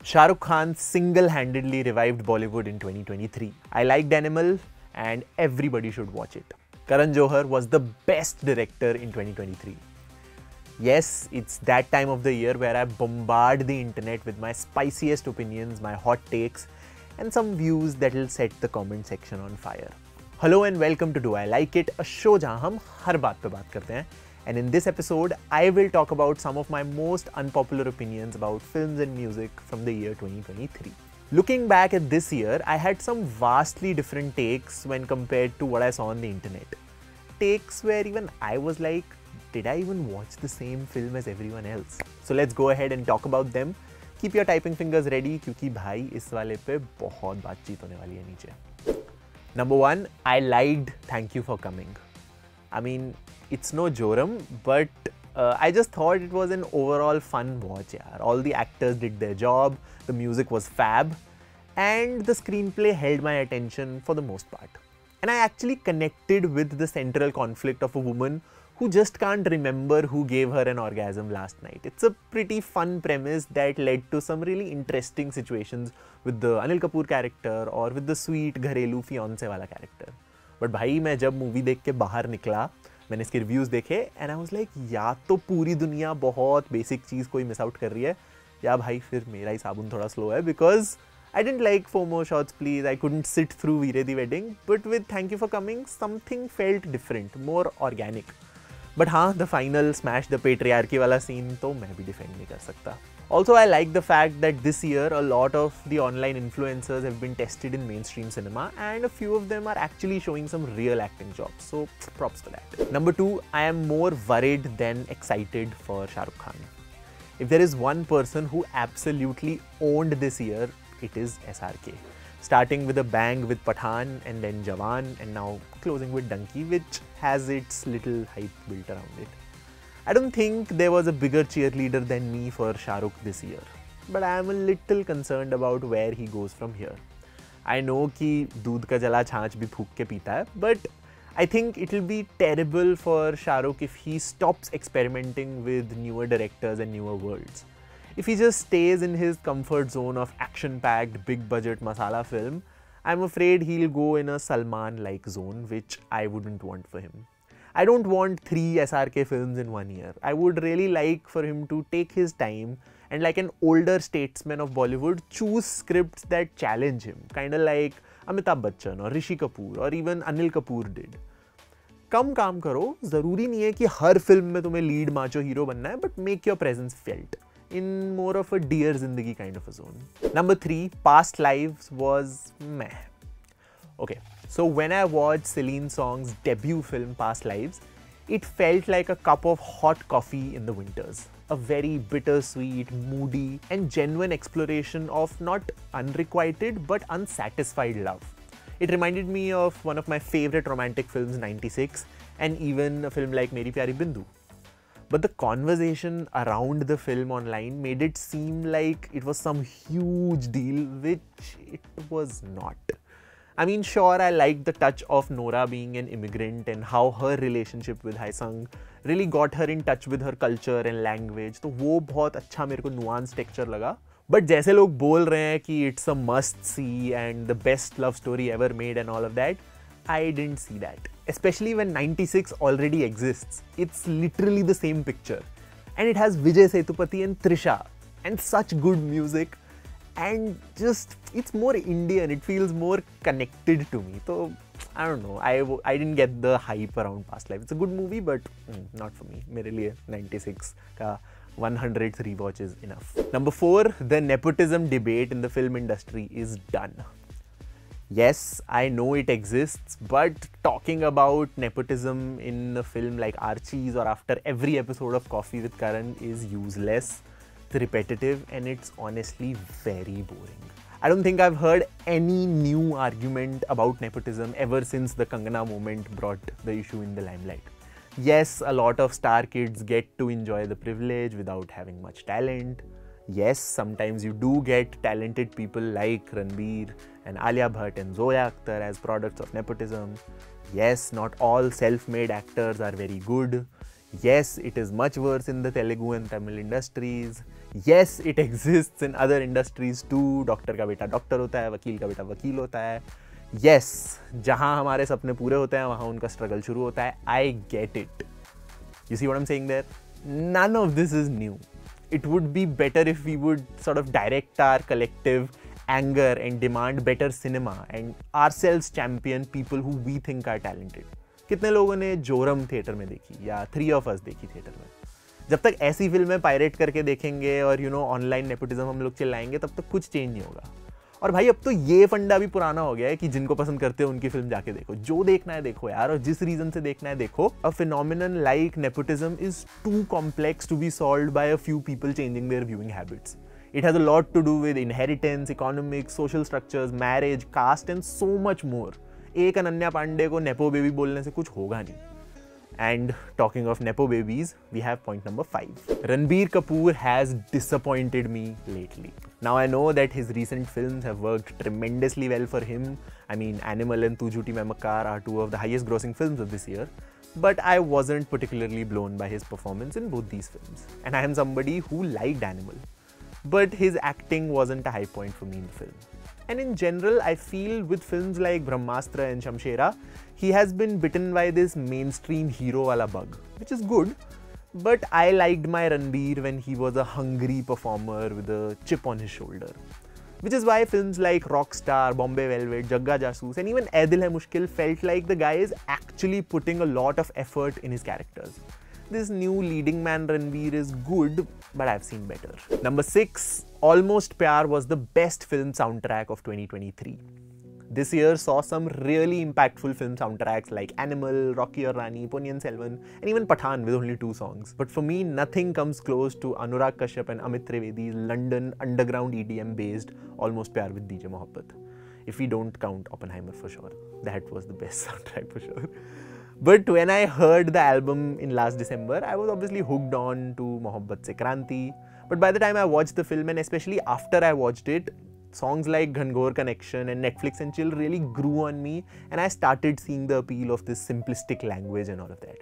Shah Rukh Khan single-handedly revived Bollywood in 2023. I liked Animal and everybody should watch it. Karan Johar was the best director in 2023. Yes, it's that time of the year where I bombard the internet with my spiciest opinions, my hot takes, and some views that'll set the comment section on fire. Hello and welcome to Do I Like It, a show जहां हम हर बात पे बात करते हैं. And in this episode, I will talk about some of my most unpopular opinions about films and music from the year 2023. Looking back at this year, I had some vastly different takes when compared to what I saw on the internet. Takes where even I was like, did I even watch the same film as everyone else? So let's go ahead and talk about them. Keep your typing fingers ready क्योंकि भाई इस वाले पे बहुत बातचीत होने वाली है नीचे. Number 1, I liked Thank You for Coming. I mean, it's no joram, but I just thought it was an overall fun watch. Yaar. All the actors did their job, the music was fab, and the screenplay held my attention for the most part. And I actually connected with the central conflict of a woman who just can't remember who gave her an orgasm last night. It's a pretty fun premise that led to some really interesting situations with the Anil Kapoor character or with the sweet घरेलू fiance वाला character. But भाई मैं जब movie देख के बाहर निकला, मैंने इसके रिव्यूज़ देखे and I was like, या तो पूरी दुनिया बहुत बेसिक चीज़ कोई मिस आउट कर रही है या भाई फिर मेरा ही साबुन थोड़ा स्लो है because I didn't like 4 more shots please, I couldn't sit through Veere the Wedding, but with Thank You for Coming, something felt different, more organic. But हाँ, the final smash the patriarchy वाला scene तो मैं भी defend नहीं कर सकता. Also, I like the fact that this year a lot of the online influencers have been tested in mainstream cinema and a few of them are actually showing some real acting jobs. So, props for that. Number 2, I am more worried than excited for Shah Rukh Khan. If there is one person who absolutely owned this year, it is SRK. Starting with a bang with Pathaan and then Jawan and now closing with Donkey, which has its little hype built around it. I don't think there was a bigger cheerleader than me for Shah Rukh this year, but I am a little concerned about where he goes from here. I know कि दूध का जला छाछ भी फूक के पीता है, but I think it will be terrible for Shah Rukh if he stops experimenting with newer directors and newer worlds. If he just stays in his comfort zone of action-packed, big-budget masala film, I'm afraid he'll go in a Salman-like zone, which I wouldn't want for him. I don't want 3 SRK films in 1 year. I would really like for him to take his time and like an older statesman of Bollywood, choose scripts that challenge him. Kinda like Amitabh Bachchan or Rishi Kapoor or even Anil Kapoor did. कम काम करो, ज़रूरी नहीं है कि हर film में तुम्हें lead macho hero बनना है, but make your presence felt in more of a dear zindagi kind of a zone. Number 3, Past Lives was meh. Okay, so when I watched Celine Song's debut film Past Lives, it felt like a cup of hot coffee in the winters. A very bittersweet, moody and genuine exploration of not unrequited but unsatisfied love. It reminded me of one of my favorite romantic films, 96, and even a film like Meri Pyari Bindu. But the conversation around the film online made it seem like it was some huge deal, which it was not. I mean, sure, I liked the touch of Nora being an immigrant and how her relationship with Haisang really got her in touch with her culture and language. तो वो बहुत अच्छा मेरे को nuanced texture लगा. But जैसे लोग बोल रहे हैं कि it's a must see and the best love story ever made and all of that, I didn't see that. Especially when 96 already exists. It's literally the same picture. And it has Vijay Sethupathi and Trisha and such good music. And just, it's more Indian, it feels more connected to me. So, I don't know, I didn't get the hype around Past Life. It's a good movie, but not for me. मेरे लिए 96 का 100th rewatch is enough. Number 4, the nepotism debate in the film industry is done. Yes, I know it exists, but talking about nepotism in a film like Archie's or after every episode of Coffee with Karan is useless, it's repetitive, and it's honestly very boring. I don't think I've heard any new argument about nepotism ever since the Kangana moment brought the issue in the limelight. Yes, a lot of star kids get to enjoy the privilege without having much talent. Yes, sometimes you do get talented people like Ranbir and Alia Bhatt and Zoya Akhtar as products of nepotism. Yes, not all self-made actors are very good. Yes, it is much worse in the Telugu and Tamil industries. Yes, it exists in other industries too. Doctor का बेटा doctor होता है, वकील का बेटा वकील होता है. Yes, जहाँ हमारे सपने पूरे होते हैं वहाँ उनका स्ट्रगल शुरू होता है. I get it. You see what I'm saying there? None of this is new. It would be better if we would sort of direct our collective anger and demand better cinema and ourselves champion people who we think are talented. कितने लोगों ने Joram theatre में देखी या 3 of Us देखी theatre में? जब तक ऐसी फिल्में पायरेट करके देखेंगे और ऑनलाइन नेपोटिज्म हम लोग चिल्लाएंगे तब तक कुछ चेंज नहीं होगा. और भाई अब तो ये फंडा भी पुराना हो गया है कि जिनको पसंद करते हो उनकी फिल्म जाके देखो, जो देखना है देखो यार, और जिस रीजन से देखना है देखो. A phenomenon like nepotism is too complex to be solved by a few people changing their viewing habits. It has a lot to do with inheritance, economics, social structures, marriage, caste and so much more. एक अनन्या पांडे को nepo baby बोलने से कुछ होगा नहीं. And talking of nepo babies, we have point number 5. Ranbir Kapoor has disappointed me lately. Now I know that his recent films have worked tremendously well for him. I mean, Animal and Tu Jhuti Main Makar are 2 of the highest grossing films of this year. But I wasn't particularly blown by his performance in both these films. And I am somebody who liked Animal. But his acting wasn't a high point for me in the film. And in general, I feel with films like Brahmastra and Shamshera, he has been bitten by this mainstream hero wala bug, which is good. But I liked my Ranbir when he was a hungry performer with a chip on his shoulder. Which is why films like Rockstar, Bombay Velvet, Jagga Jasoos and even Ae Dil Hai Mushkil felt like the guy is actually putting a lot of effort in his characters. This new leading man Ranbir is good, but I've seen better. Number 6, Almost Pyaar was the best film soundtrack of 2023. This year saw some really impactful film soundtracks like Animal, Rocky Aur Rani, Ponniyin Selvan, and even Pathaan with only 2 songs. But for me, nothing comes close to Anurag Kashyap and Amit Trivedi's London underground EDM-based Almost Pyaar with DJ Mohabbat. If we don't count Oppenheimer for sure. That was the best soundtrack for sure. But when I heard the album in last December, I was obviously hooked on to Mohabbat Se Kranti. But by the time I watched the film, and especially after I watched it, songs like Ghangor Connection and Netflix and Chill really grew on me, and I started seeing the appeal of this simplistic language and all of that.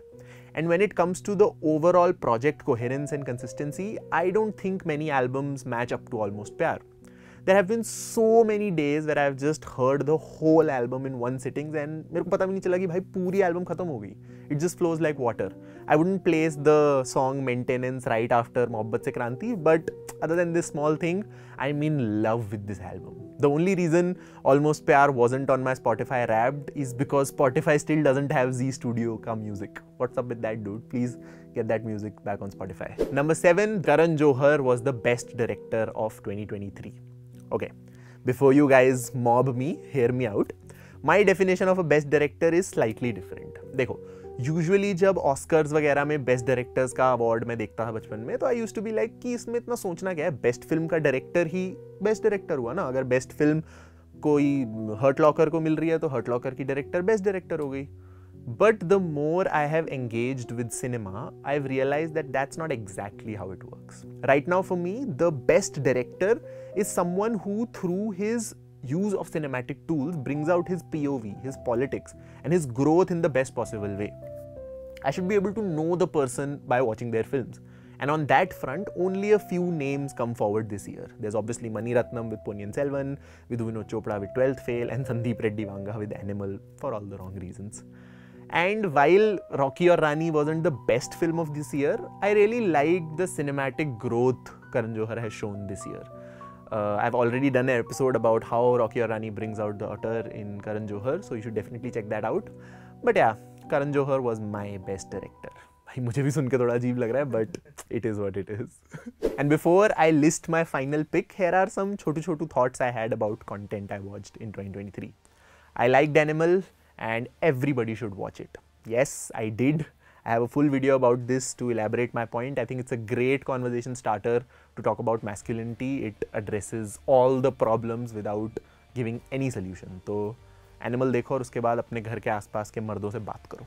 And when it comes to the overall project coherence and consistency, I don't think many albums match up to Almost Pyaar. There have been so many days where I've just heard the whole album in one sitting and मेरे को पता भी नहीं चला कि भाई पूरी album खत्म हो गई. It just flows like water. I wouldn't place the song Maintenance right after Mohabbat Se Kranti, but other than this small thing, I'm in love with this album. The only reason Almost Pyaar wasn't on my Spotify Wrapped is because Spotify still doesn't have Z Studio ka music. What's up with that, dude? Please get that music back on Spotify. Number 7, Karan Johar was the best director of 2023. Okay, before you guys mob me, hear me out. My definition of a best director is slightly different. देखो, usually जब Oscars वगैरह में best directors का award मैं देखता था बचपन में, तो I used to be like कि इसमें इतना सोचना क्या है, best film का director ही best director हुआ ना. अगर best film कोई Hurt Locker को मिल रही है तो Hurt Locker की director best director हो गई. But the more I have engaged with cinema, I've realized that that's not exactly how it works. Right now for me, the best director is someone who through his use of cinematic tools brings out his POV, his politics and his growth in the best possible way. I should be able to know the person by watching their films. And on that front, only a few names come forward this year. There's obviously Mani Ratnam with Ponniyin Selvan, Vidhu Vinod Chopra with 12th Fail and Sandeep Reddy Vanga with Animal for all the wrong reasons. And while Rocky Aur Rani wasn't the best film of this year, I really liked the cinematic growth Karan Johar has shown this year. I've already done an episode about how Rocky Aur Rani brings out the otter in Karan Johar, so you should definitely check that out. But yeah, Karan Johar was my best director. मुझे भी सुन के थोड़ा अजीब लग रहा है, but it is what it is. And before I list my final pick, here are some Chhotu thoughts I had about content I watched in 2023. I liked Animal and everybody should watch it. Yes, I did. I have a full video about this to elaborate my point. I think it's a great conversation starter to talk about masculinity. It addresses all the problems without giving any solution. तो Animal देखो और उसके बाद अपने घर के आसपास के मर्दों से बात करो.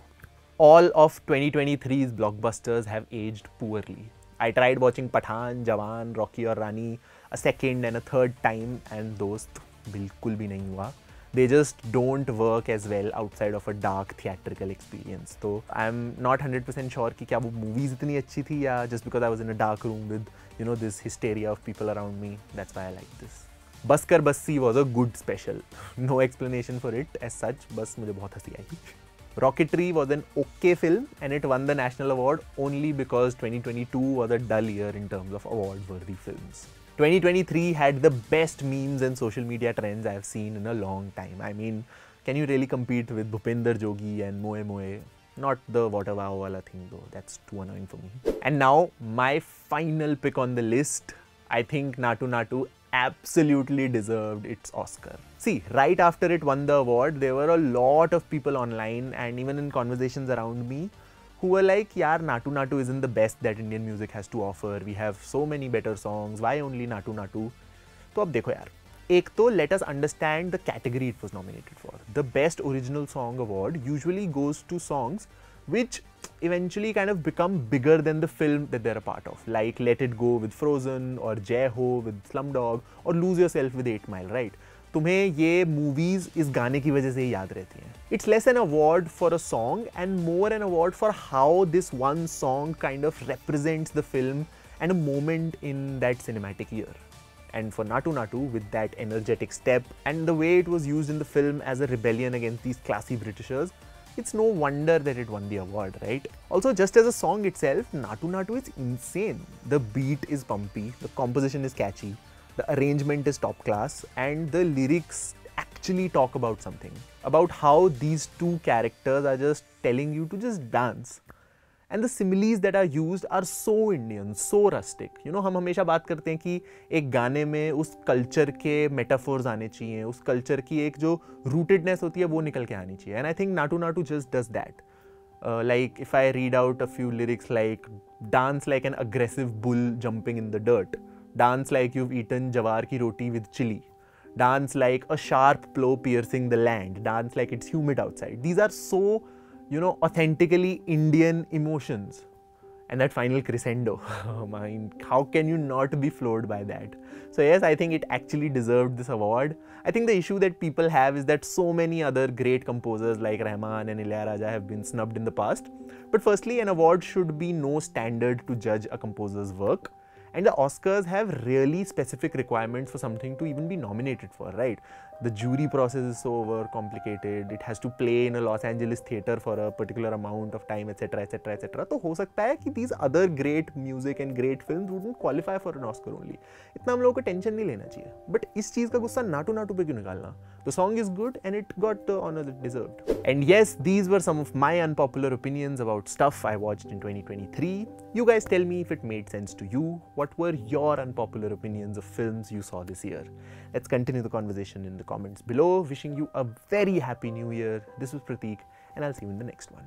All of 2023's blockbusters have aged poorly. I tried watching Pathaan, Jawan, Rocky Aur Rani a second and a third time and दोस्त बिल्कुल भी नहीं हुआ. they just don't work as well outside of a dark theatrical experience. So I'm not 100% sure कि क्या वो movies इतनी अच्छी थी या just because I was in a dark room with, you know, this hysteria of people around me. That's why I like this. Baskar Bassi was a good special. No explanation for it as such. बस मुझे बहुत हंसी आई. Rocketry was an okay film and it won the national award only because 2022 was a dull year in terms of award-worthy films. 2023 had the best memes and social media trends I've seen in a long time. I mean, can you really compete with Bhupinder Jogi and Moe Moe? Not the whatever wala thing though, that's too annoying for me. And now, my final pick on the list, I think Naatu Naatu absolutely deserved its Oscar. See, right after it won the award, there were a lot of people online and even in conversations around me who were like, yaar, Naatu Naatu isn't the best that Indian music has to offer. We have so many better songs. Why only Naatu Naatu? तो अब देखो यार, एक तो let us understand the category it was nominated for. The Best Original Song Award usually goes to songs which eventually kind of become bigger than the film that they're a part of, like Let It Go with Frozen or Jai Ho with Slumdog or Lose Yourself with 8 Mile, right? तुम्हें ये movies इस गाने की वजह से ही याद रहती हैं. It's less an award for a song and more an award for how this one song kind of represents the film and a moment in that cinematic year. And for Naatu Naatu, with that energetic step and the way it was used in the film as a rebellion against these classy Britishers, it's no wonder that it won the award, right? Also, just as a song itself, Naatu Naatu is insane. The beat is pumpy, the composition is catchy, the arrangement is top class, and the lyrics actually talk about something. About how these two characters are just telling you to just dance. And the similes that are used are so Indian, so rustic. You know, हम हमेशा बात करते हैं कि एक गाने में उस culture के metaphors आने चाहिए, उस culture की एक जो rootedness होती है वो निकल के आनी चाहिए. And I think Naatu Naatu just does that. Like if I read out a few lyrics like dance like an aggressive bull jumping in the dirt, dance like you've eaten jawar ki roti with chili, dance like a sharp plow piercing the land, dance like it's humid outside. These are so, you know, authentically Indian emotions. And that final crescendo, I mean, how can you not be floored by that? So yes, I think it actually deserved this award. I think the issue that people have is that so many other great composers like Rahman and Ilayaraja have been snubbed in the past. But firstly, an award should be no standard to judge a composer's work. And the Oscars have really specific requirements for something to even be nominated for, right? The jury process is so over-complicated. It has to play in a Los Angeles theater for a particular amount of time, etc., etc., etc. तो हो सकता है कि these other great music and great films wouldn't qualify for an Oscar only. इतना हम लोगों को tension नहीं लेना चाहिए. But इस चीज़ का गुस्सा नाटू नाटू पे क्यों निकालना? The song is good and it got the honors it deserved. And yes, these were some of my unpopular opinions about stuff I watched in 2023. You guys tell me if it made sense to you. What were your unpopular opinions of films you saw this year? Let's continue the conversation in the comments below. Wishing you a very happy new year. This was Prateek and I'll see you in the next one.